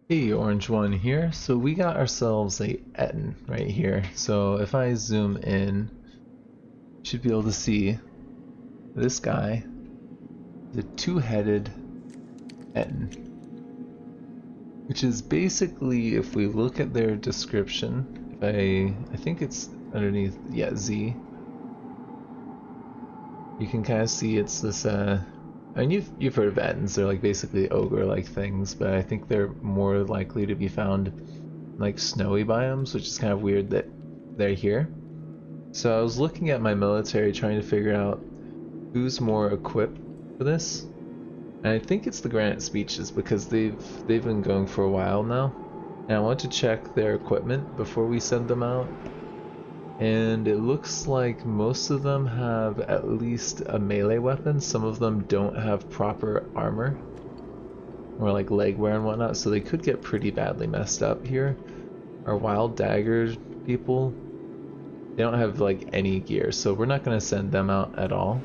Hey, Orange One here. So we got ourselves a Ettin right here. So if I zoom in, you should be able to see this guy, the two-headed Ettin, which is basically, if we look at their description, if I think it's underneath, yeah, Z, you can kind of see it's this, I mean, you've heard of Ettins, they're like basically ogre-like things, but I think they're more likely to be found in like snowy biomes, which is kind of weird that they're here. So I was looking at my military trying to figure out who's more equipped for this. And I think it's the Granite Speeches because they've been going for a while now. And I want to check their equipment before we send them out. And it looks like most of them have at least a melee weapon. Some of them don't have proper armor or like leg wear and whatnot, so they could get pretty badly messed up here. Our wild dagger people, they don't have like any gear, so we're not going to send them out at all.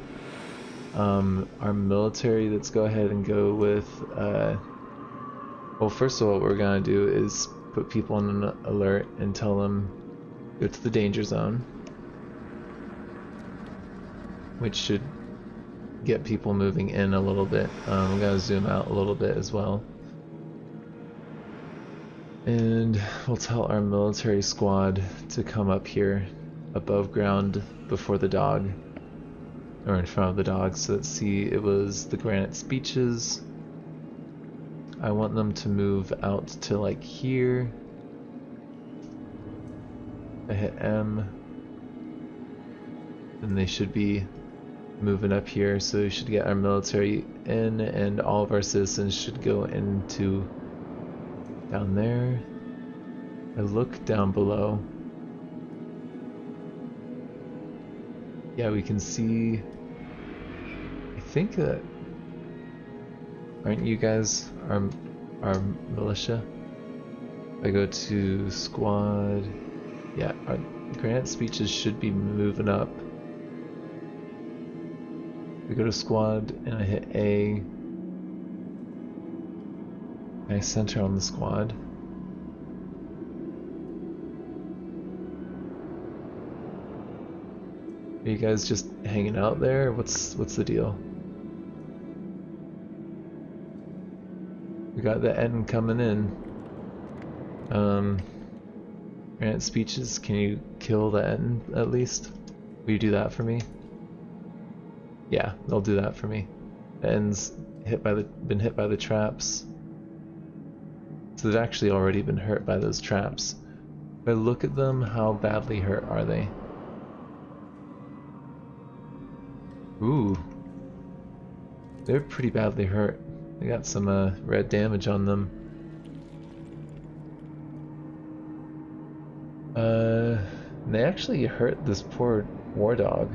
Our military, let's go ahead and go with well, first of all, what we're going to do is put people on an alert and tell them go to the danger zone, which should get people moving in a little bit. I'm going to zoom out a little bit as well. And we'll tell our military squad to come up here above ground before the dog, or in front of the dog. So let's see, it was the Granite Speeches. I want them to move out to like here. I hit M, and they should be moving up here, so we should get our military in, and all of our citizens should go into down there. I look down below. Yeah, we can see, I think that, aren't you guys our militia? If I go to squad, yeah, our Granite Speeches should be moving up. I go to squad and I hit A. I center on the squad. Are you guys just hanging out there? What's the deal? We got the Ettin coming in. Granite Speeches, can you kill the Ettin at least? Will you do that for me? Yeah, they'll do that for me. The Ettin's been hit by the traps. So they've actually already been hurt by those traps. If I look at them, how badly hurt are they? Ooh. They're pretty badly hurt. They got some red damage on them. They actually hurt this poor war dog.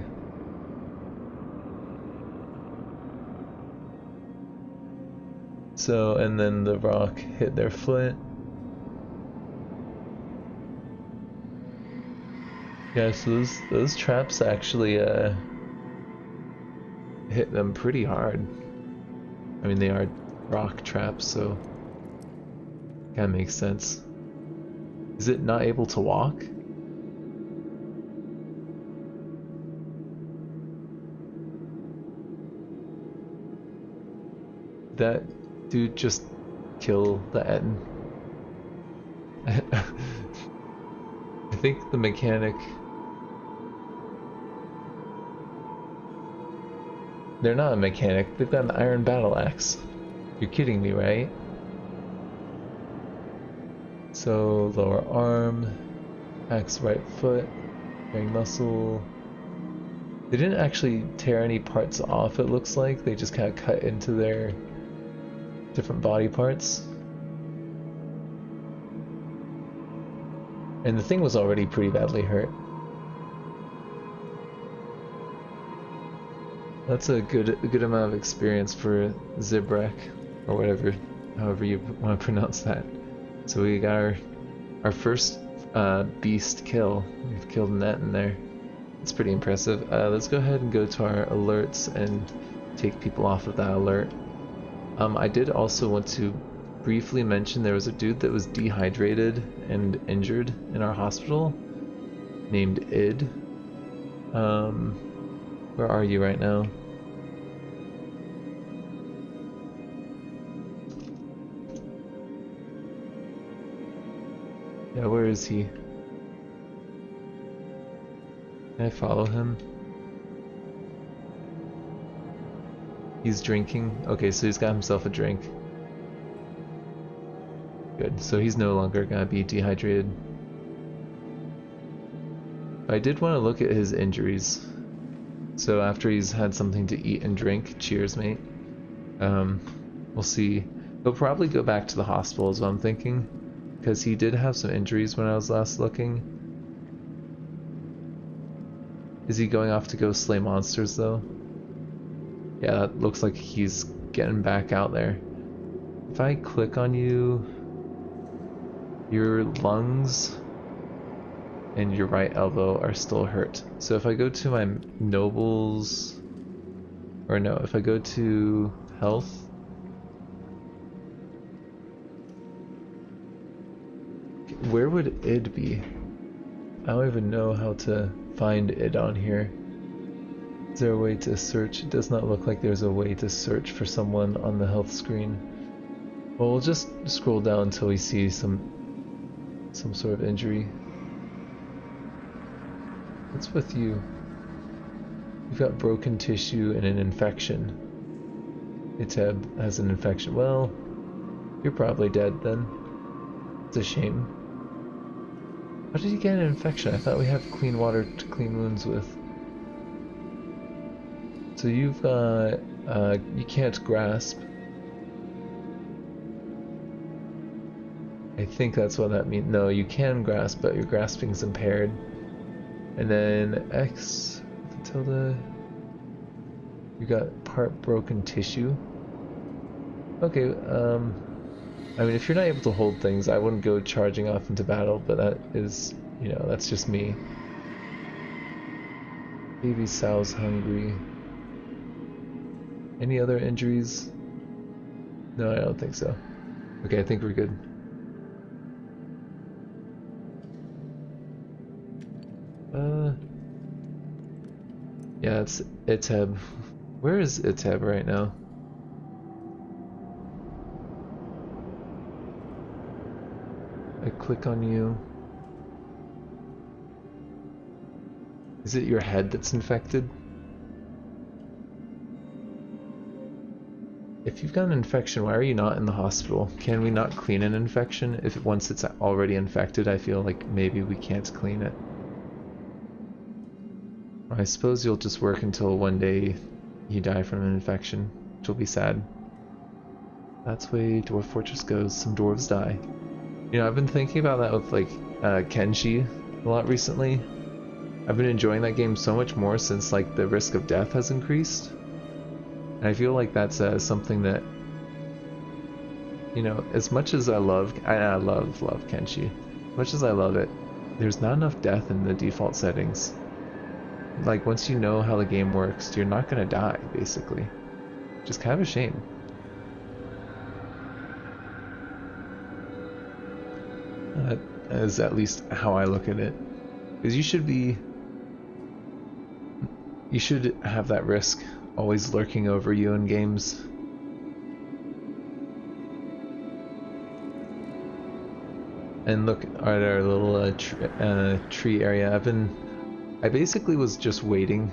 So, and then the rock hit their foot. Yeah, so those traps actually hit them pretty hard. I mean, they are rock traps, so kinda makes sense. Is it not able to walk? That dude just kill the Ettin. I think the mechanic... They're not a mechanic, they've got an iron battle axe. You're kidding me, right? So, lower arm, axe right foot, carrying muscle. They didn't actually tear any parts off, it looks like. They just kind of cut into their different body parts. And the thing was already pretty badly hurt. That's a good amount of experience for Zibrek, or whatever, however you want to pronounce that. So we got our first beast kill. We've killed an Ettin there. It's pretty impressive. Let's go ahead and go to our alerts and take people off of that alert. I did also want to briefly mention there was a dude that was dehydrated and injured in our hospital named Id. Where are you right now? Yeah, where is he? Can I follow him? He's drinking. Okay, so he's got himself a drink. Good, so he's no longer gonna be dehydrated. I did want to look at his injuries. So after he's had something to eat and drink, cheers mate. We'll see. He'll probably go back to the hospital is what I'm thinking. Because he did have some injuries when I was last looking. Is he going off to go slay monsters though? Yeah, that looks like he's getting back out there. If I click on you, your lungs and your right elbow are still hurt. So if I go to my nobles, or no, if I go to health, where would id be? I don't even know how to find id on here. Is there a way to search? It does not look like there's a way to search for someone on the health screen. Well, we'll just scroll down until we see some sort of injury. What's with you? You've got broken tissue and an infection. Iteb has an infection. Well, you're probably dead then. It's a shame. How did you get an infection? I thought we have clean water to clean wounds with. So you've got, you can't grasp. I think that's what that means. No, you can grasp, but your grasping's impaired. And then X, the tilde, you got part broken tissue. Okay, I mean, if you're not able to hold things, I wouldn't go charging off into battle, but that is, you know, that's just me. Baby Sal's hungry. Any other injuries? No, I don't think so. Okay, I think we're good. Yeah, it's Iteb. Where is Iteb right now? I click on you. Is it your head that's infected? If you've got an infection, why are you not in the hospital? Can we not clean an infection? If once it's already infected, I feel like maybe we can't clean it. I suppose you'll just work until one day you die from an infection, which will be sad. That's the way Dwarf Fortress goes. Some dwarves die. You know, I've been thinking about that with like Kenshi a lot recently. I've been enjoying that game so much more since like the risk of death has increased. And I feel like that's something that, you know, as much as I love Kenshi, as much as I love it, there's not enough death in the default settings. Like, once you know how the game works, you're not gonna die, basically. Just kind of a shame. That is at least how I look at it. Because you should have that risk always lurking over you in games. And look at our little tree area. I basically was just waiting,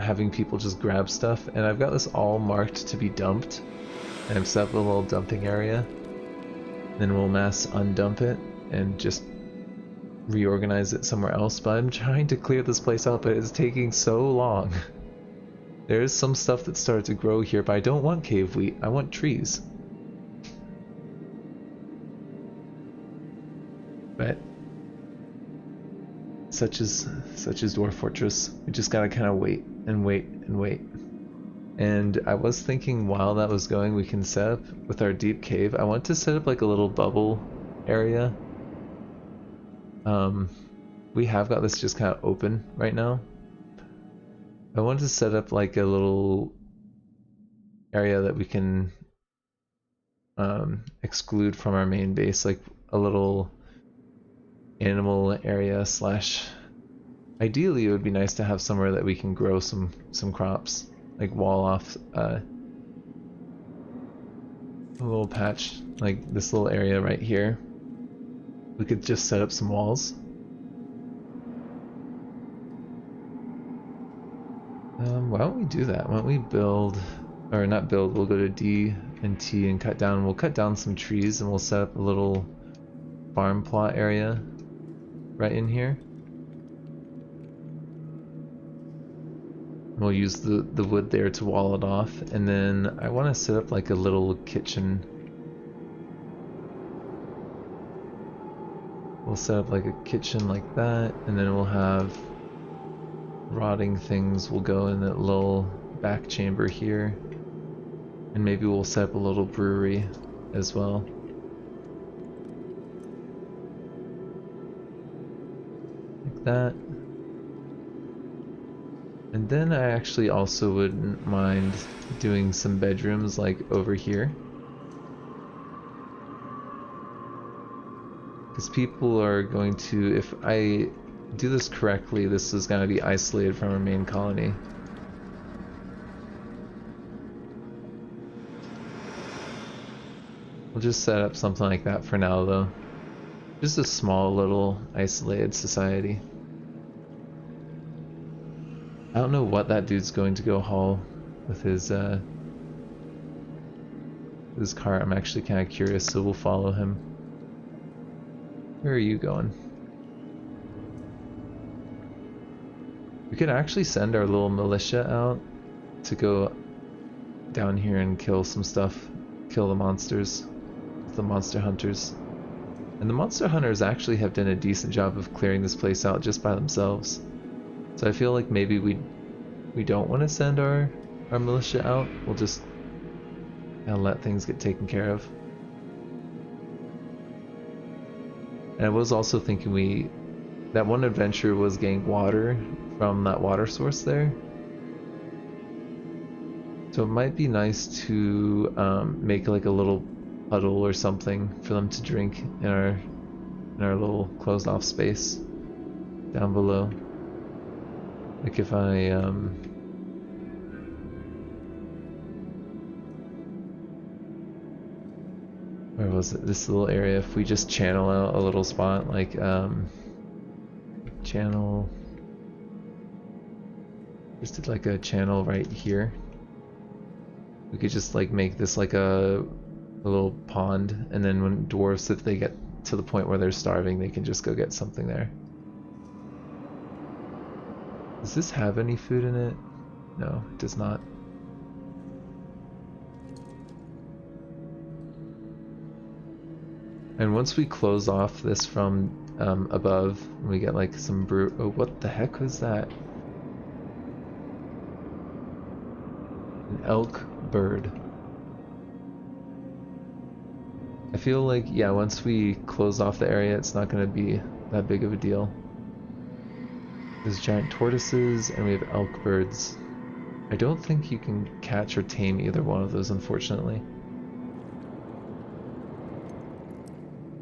having people just grab stuff, and I've got this all marked to be dumped, and I've set up a little dumping area. Then we'll mass undump it and just reorganize it somewhere else, but I'm trying to clear this place out, but it's taking so long. There's some stuff that started to grow here, but I don't want cave wheat, I want trees. But such is Dwarf Fortress. We just gotta kind of wait and wait and wait. And I was thinking while that was going, we can set up with our deep cave. I want to set up like a little bubble area. We have got this just kind of open right now. I want to set up like a little area that we can exclude from our main base, like a little animal area slash. Ideally, it would be nice to have somewhere that we can grow some crops, like wall off a little patch, like this little area right here. We could just set up some walls. Why don't we do that? Why don't we build, or not build, we'll go to D and T and cut down. We'll cut down some trees and we'll set up a little farm plot area right in here. We'll use the wood there to wall it off, and then I want to set up like a little kitchen. We'll set up like a kitchen like that, and then we'll have rotting things will go in that little back chamber here, and maybe we'll set up a little brewery as well. Like that. And then I actually also wouldn't mind doing some bedrooms like over here. Because people are going to, if I do this correctly, this is going to be isolated from our main colony. We'll just set up something like that for now though. Just a small little isolated society. I don't know what that dude's going to go haul with his cart. I'm actually kind of curious, so we'll follow him. Where are you going? We could actually send our little militia out to go down here and kill some stuff. Kill the monsters. The monster hunters. And the monster hunters actually have done a decent job of clearing this place out just by themselves. So I feel like maybe we don't want to send our militia out. We'll just let things get taken care of. And I was also thinking that one adventure was getting water from that water source there. So it might be nice to make like a little puddle or something for them to drink in our little closed off space down below. Like if I where was it? This little area, if we just channel out a little spot, like channel, just did like a channel right here. We could just like make this like a little pond, and then when dwarves, if they get to the point where they're starving, they can just go get something there. Does this have any food in it? No, it does not. And once we close off this from above, we get like some brew. Oh, what the heck was that? An elk bird. I feel like, yeah, once we close off the area, it's not going to be that big of a deal. There's giant tortoises, and we have elk birds. I don't think you can catch or tame either one of those, unfortunately.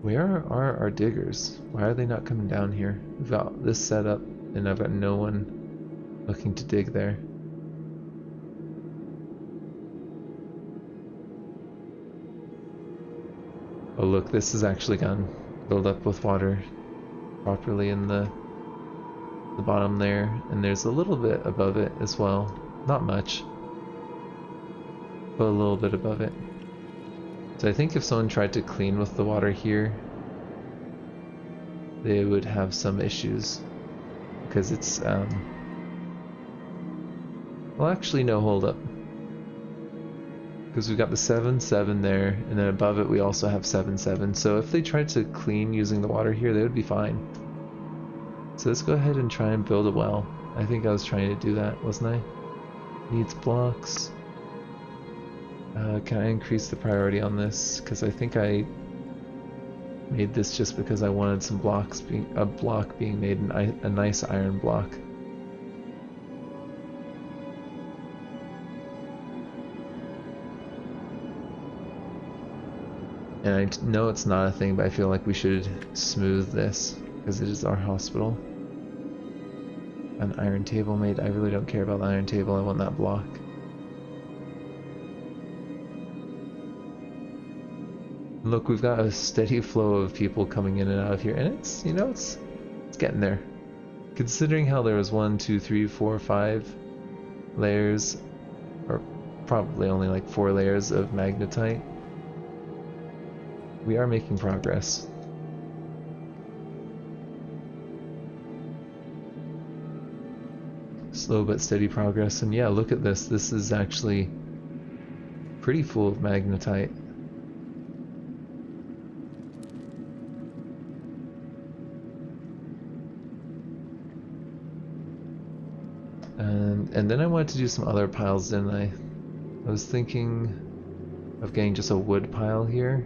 Where are our diggers? Why are they not coming down here? We've got this set up, and I've got no one looking to dig there. Oh look, this has actually gone filled up with water properly in the bottom there, and there's a little bit above it as well. Not much, but a little bit above it. So I think if someone tried to clean with the water here, they would have some issues, because it's well, actually no, hold up, because we've got the 7-7 there, and then above it we also have 7-7. So if they tried to clean using the water here, they would be fine. So let's go ahead and try and build a well. I think I was trying to do that, wasn't I? Needs blocks. Can I increase the priority on this? Because I think I made this just because I wanted some blocks being a block being made, a nice iron block. And I know it's not a thing, but I feel like we should smooth this because it is our hospital. An iron table made. I really don't care about the iron table. I want that block. Look, we've got a steady flow of people coming in and out of here, and it's, you know, it's getting there. Considering how there was 1, 2, 3, 4, 5 layers, or probably only like 4 layers of magnetite, we are making progress. Slow but steady progress, and yeah, look at this. This is actually pretty full of magnetite. And then I wanted to do some other piles, didn't I? I was thinking of getting just a wood pile here.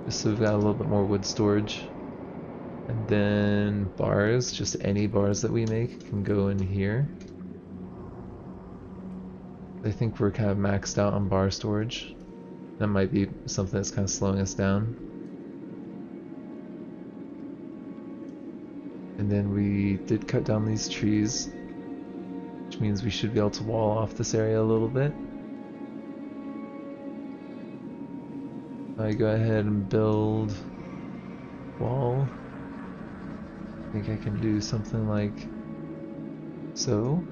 Just so we've got a little bit more wood storage. And then bars, just any bars that we make can go in here. I think we're kind of maxed out on bar storage. That might be something that's kind of slowing us down. And then we did cut down these trees, which means we should be able to wall off this area a little bit. I go ahead and build wall. I think I can do something like so.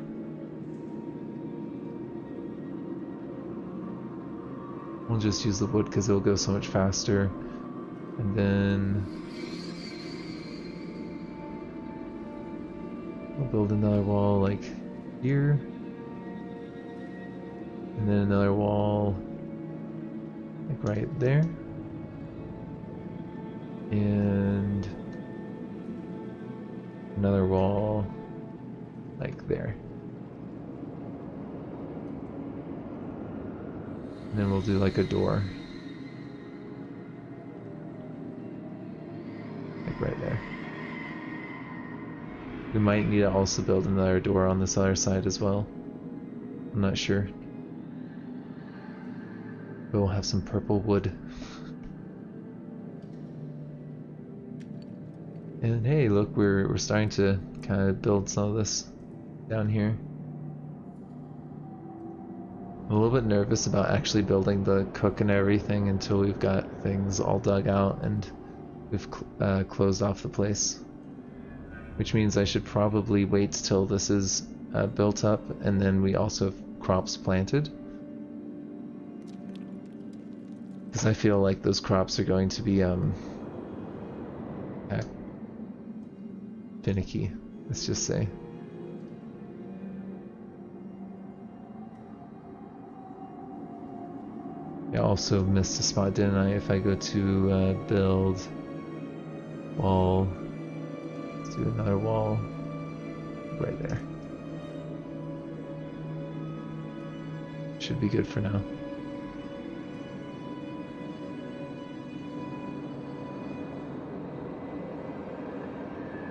We'll just use the wood because it'll go so much faster. And then we'll build another wall like here. And then another wall like right there. And another wall like there. And then we'll do like a door. Like right there. We might need to also build another door on this other side as well. I'm not sure. But we'll have some purple wood. And hey, look, we're starting to kind of build some of this down here. I'm a little bit nervous about actually building the cook and everything until we've got things all dug out and we've closed off the place. Which means I should probably wait till this is built up and then we also have crops planted. Because I feel like those crops are going to be finicky, let's just say. I also missed a spot, didn't I? If I go to build wall, let's do another wall right there. Should be good for now.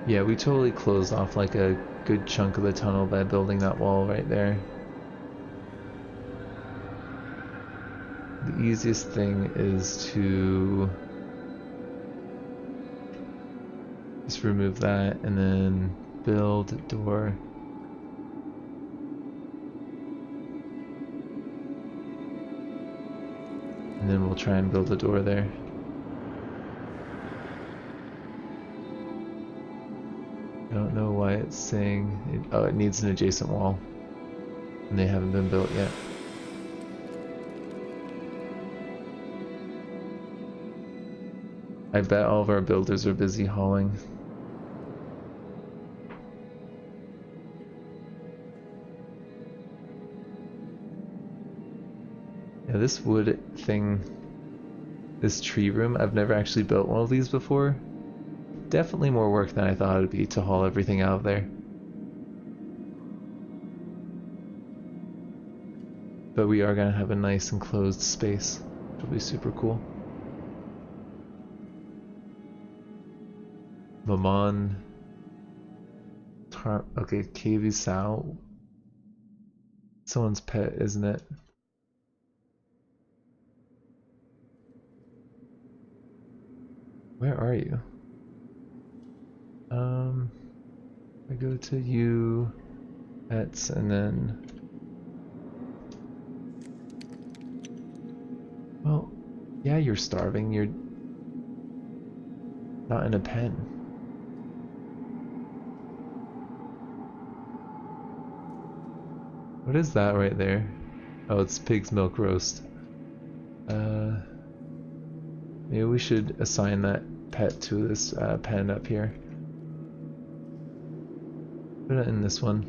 Yeah, we totally closed off like a good chunk of the tunnel by building that wall right there. The easiest thing is to just remove that and then build a door. And then we'll try and build a door there. I don't know why it's saying it, oh, it needs an adjacent wall and they haven't been built yet. I bet all of our builders are busy hauling. Yeah, this wood thing, this tree room, I've never actually built one of these before. Definitely more work than I thought it would be to haul everything out of there. But we are going to have a nice enclosed space, which will be super cool. Maman. Okay, KV Sao. Someone's pet, isn't it? Where are you? I go to you, pets, and then... Well, yeah, you're starving. You're not in a pen. What is that right there? Oh, it's pig's milk roast. Maybe we should assign that pet to this pen up here. Put it in this one.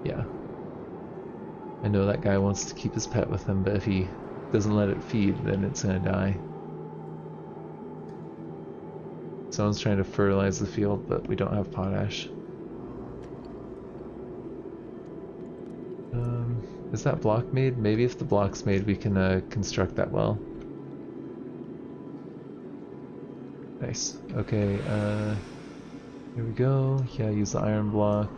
Yeah. I know that guy wants to keep his pet with him, but if he doesn't let it feed, then it's gonna die. Someone's trying to fertilize the field, but we don't have potash. Is that block made? Maybe if the block's made, we can construct that well. Nice. Okay, here we go. Yeah, use the iron block.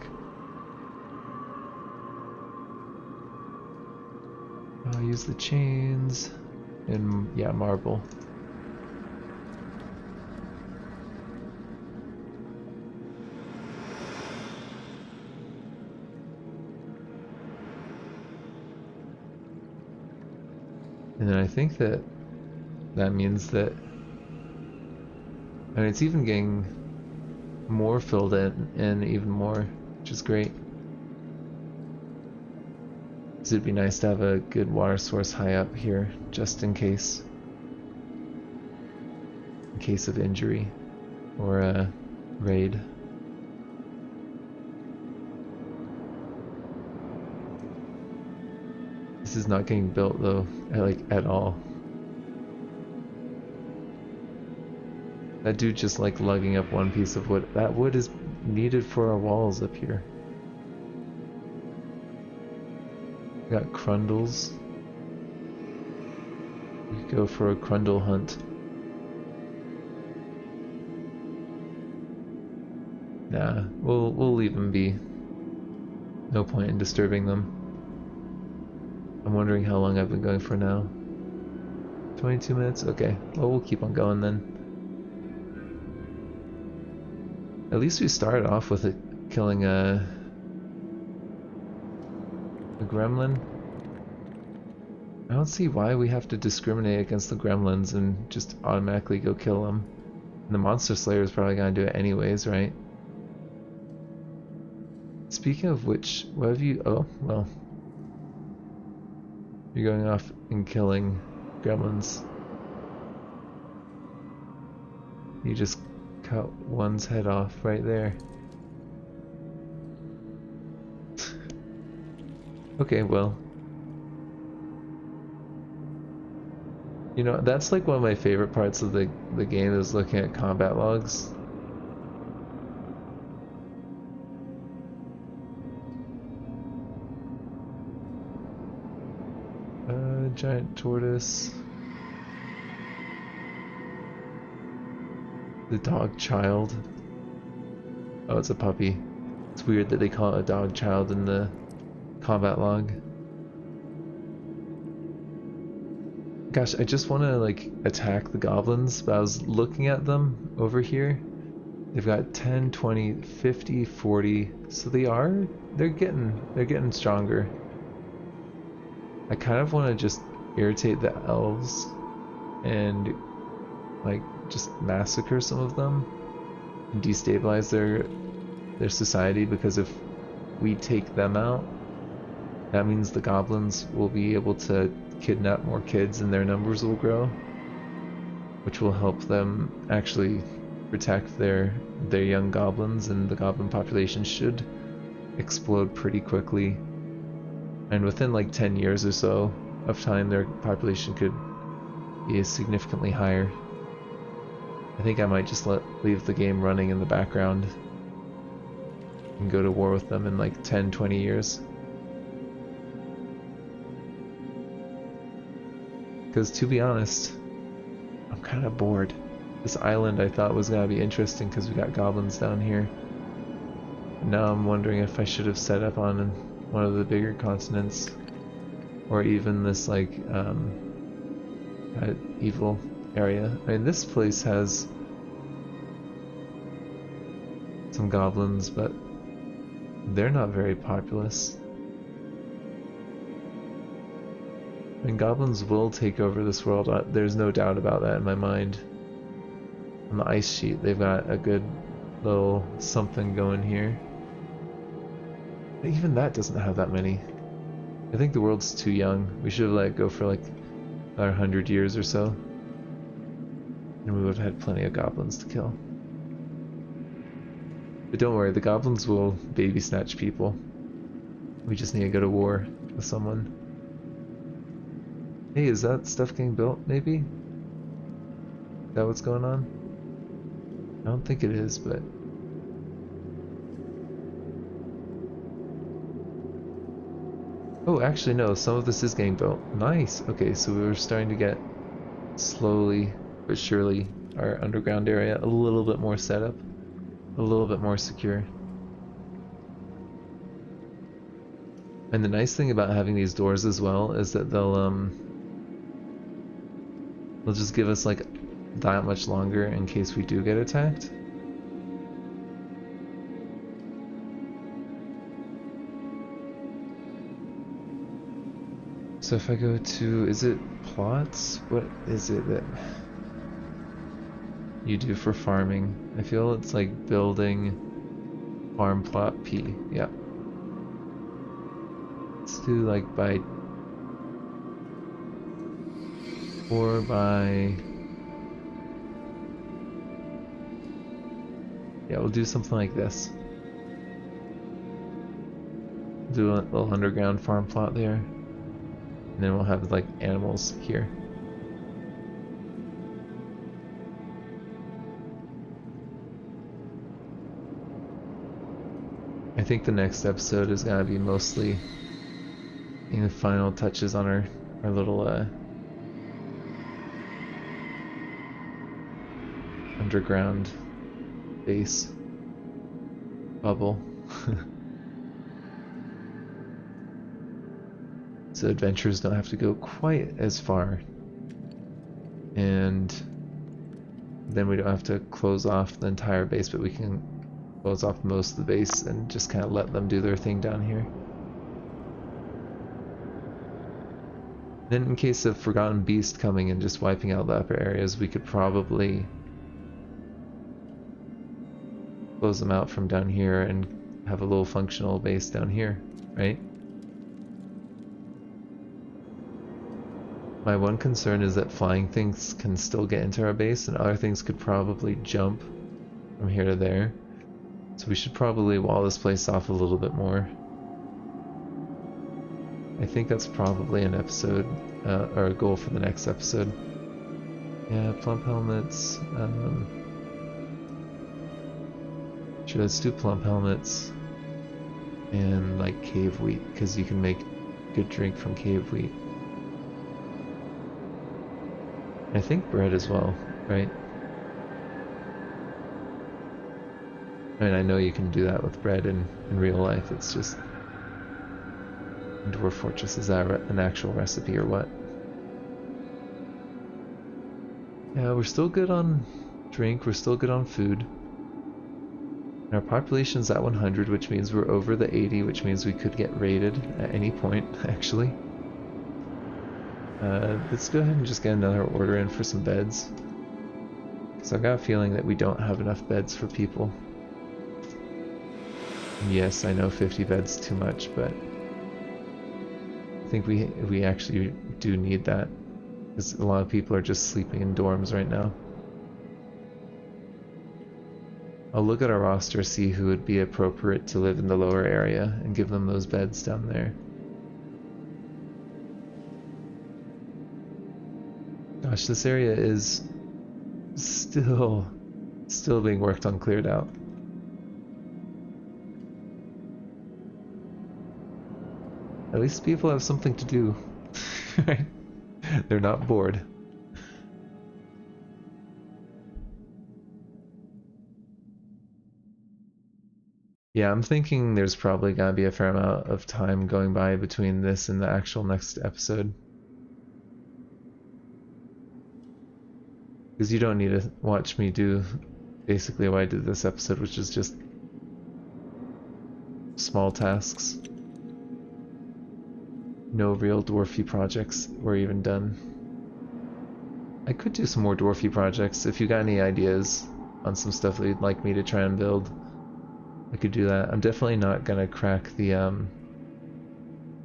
Use the chains. And, yeah, marble. And then I think that means that, I mean, it's even getting more filled in and even more, which is great. Because it'd be nice to have a good water source high up here, just in case of injury or a raid. This is not getting built though, like at all. That dude just like lugging up one piece of wood. That wood is needed for our walls up here. We got crundles. We could go for a crundle hunt. Nah, we'll leave them be. No point in disturbing them. I'm wondering how long I've been going for now. 22 minutes? Okay. Well, we'll keep on going then. At least we started off with it killing a gremlin. I don't see why we have to discriminate against the gremlins and just automatically go kill them. And the monster slayer is probably gonna do it anyways, right? Speaking of which, what have you... Oh, well. You're going off and killing gremlins. You just cut one's head off right there. Okay, well. You know, that's like one of my favorite parts of the game is looking at combat logs. Giant tortoise. The dog child. Oh, it's a puppy. It's weird that they call it a dog child in the combat log. Gosh, I just want to like attack the goblins, but I was looking at them over here. They've got 10, 20, 50, 40. So they're getting stronger. I kind of want to just irritate the elves and like just massacre some of them and destabilize their society, because if we take them out, that means the goblins will be able to kidnap more kids and their numbers will grow, which will help them actually protect their young goblins, and the goblin population should explode pretty quickly. And within like 10 years or so of time, their population could be significantly higher. I think I might just leave the game running in the background and go to war with them in like 10, 20 years. Because to be honest, I'm kind of bored. This island I thought was going to be interesting because we got goblins down here. Now I'm wondering if I should have set up on one of the bigger continents. or even this like evil area. I mean, this place has some goblins, but they're not very populous. I mean, goblins will take over this world. There's no doubt about that in my mind. On the ice sheet, they've got a good little something going here. But even that doesn't have that many. I think the world's too young. We should have let it go for like another 100 years or so. And we would have had plenty of goblins to kill. But don't worry, the goblins will baby snatch people. We just need to go to war with someone. Hey, is that stuff getting built, maybe? Is that what's going on? I don't think it is, but... Oh, actually no, some of this is getting built. Nice! Okay, so we were starting to get, slowly but surely, our underground area a little bit more set up. A little bit more secure. And the nice thing about having these doors as well is that they'll just give us like that much longer in case we do get attacked. So if I go to, is it plots? What is it that you do for farming? I feel it's like building farm plot P. Yeah. Let's do like by 4 by... Yeah, we'll do something like this. Do a little underground farm plot there. And then we'll have like animals here. I think the next episode is gonna be mostly the final touches on our little underground base bubble. So adventurers don't have to go quite as far, and then we don't have to close off the entire base, but we can close off most of the base and just kind of let them do their thing down here. Then in case of Forgotten Beast coming and just wiping out the upper areas, we could probably close them out from down here and have a little functional base down here, right? My one concern is that flying things can still get into our base, and other things could probably jump from here to there. So we should probably wall this place off a little bit more. I think that's probably an episode, or a goal for the next episode. Yeah, plump helmets. Sure, let's do plump helmets. And like cave wheat, because you can make good drink from cave wheat. I think bread as well, right? I mean, I know you can do that with bread in real life, it's just... in Dwarf Fortress, is that an actual recipe or what? Yeah, we're still good on drink, we're still good on food. And our population's at 100, which means we're over the 80, which means we could get raided at any point, actually. Let's go ahead and just get another order in for some beds. Because I've got a feeling that we don't have enough beds for people. And yes, I know 50 beds too much, but I think we actually do need that. Because a lot of people are just sleeping in dorms right now. I'll look at our roster, see who would be appropriate to live in the lower area, and give them those beds down there. Gosh, this area is still being worked on, cleared out. At least people have something to do, right? They're not bored. Yeah, I'm thinking there's probably gonna be a fair amount of time going by between this and the actual next episode. Because you don't need to watch me do basically what I did this episode, which is just small tasks. No real dwarfy projects were even done. I could do some more dwarfy projects. If you got any ideas on some stuff that you'd like me to try and build, I could do that. I'm definitely not gonna crack the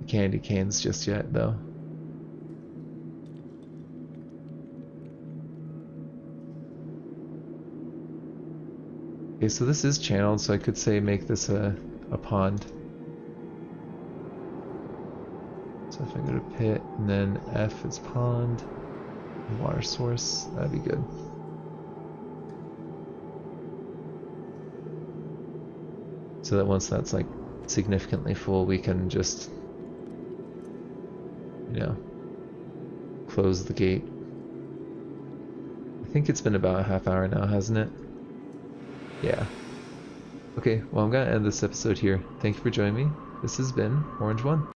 candy canes just yet, though. Okay, so this is channeled, so I could say make this a pond. So if I go to pit and then F is pond, and water source, that'd be good. So that once that's like significantly full, we can just, you know, close the gate. I think it's been about a half hour now, hasn't it? Yeah. Okay, well I'm gonna end this episode here. Thank you for joining me. This has been Orange One.